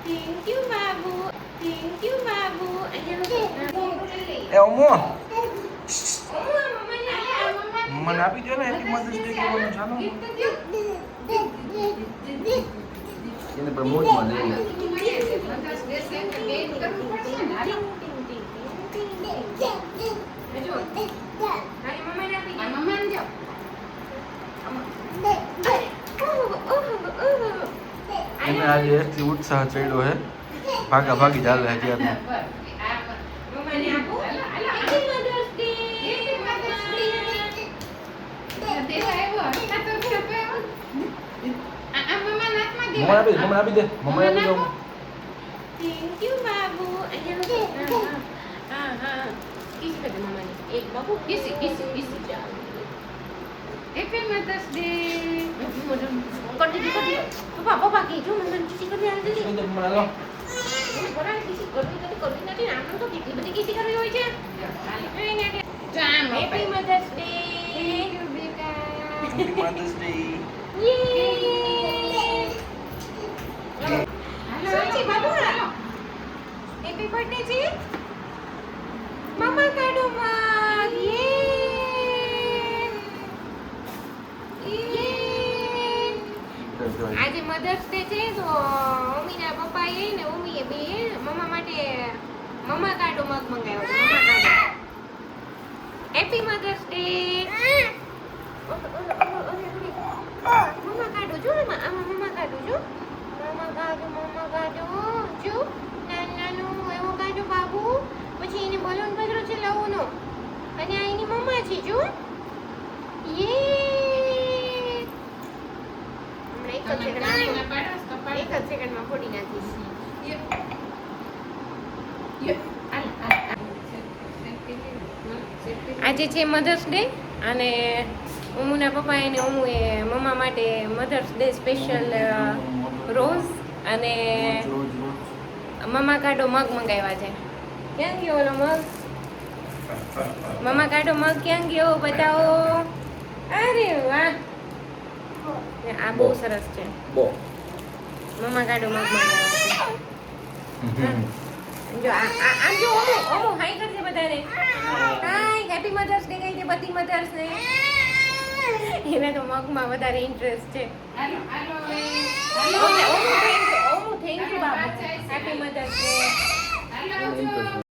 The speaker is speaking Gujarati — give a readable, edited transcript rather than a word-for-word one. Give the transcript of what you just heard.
Thank you, Babu. Thank you, Babu. એ ઓમો મમ્માને મને આપી દો ને હેપી મધર્સ ડે કહેવાનું ચાલો એને પર મોજમાં લઈ લે એને આજે એટલી ઉત્સાહ ચડ્યો હે ભાગા ભાગી ચાલે છે અત્યારે મમ્માને આપો. Happy Mother's Day. મમ્મા આપી દે Thank you, બાબુ. હા. કિસ કરે મમ્માને. એક બાબુ કિસ ચાલ. Happy mother's day. કરી. પપ્પા કીધું મને કિસી કરી આલ દીધી. મમ્મા લો બરાબર કિસી કરવી નથી. આમ તો કેટલી બધી કિસી કરવી હોય છે. Happy Mother's Day. Thank you બેટા. હેપી મધર્સ ડે સાચી બાબુ હેપી બર્થડે છે મમ્મા કાઢો માં આજે મધર્સ ડે છે તો મમ્મીના પપ્પાએ ને મમ્મીએ બે મમ્મા માટે મમ્મા કાઢો મગ મંગાવ્યો છે મમ્મા કાઢો હેપી મધર્સ ડે મમ્મા કાઢો જો આમાં મમ્મા કાઢો જો મમ્મા કાઢો જો નાનું એવું કાઢો બાબુ પછી એને બલૂન પધરો ચલાવવાનો અને આ એની મમ્મા છે જો યે હમણાં એક જ સેકન્ડમાં ફોડી નાખીશ આજે છે મધર્સ ડે અને ઉમુના પપ્પા અને ઉમુએ મમ્મા માટે મધર્સ ડે સ્પેશિયલ રોઝ અને મમ્મા કાઢો મગ મંગાવ્યા છે ક્યાં ગયો ઓલો મગ મમ્મા કાઢો મગ ક્યાં ગયો બતાવો અરે વાહ આ બહુ સરસ છે મમ્મા કાઢો મગ મંગાવ્યા છે જો આમ જો ઓમો હાઈ કરજે બધાને હાય હેપી મધર્સ ડે કહી દે બધી મધર્સ ને એને તો મગમાં વધારે ઇન્ટરેસ્ટ છે ઓમો થેન્ક યુ બાબુ હેપી મધર્સ ડે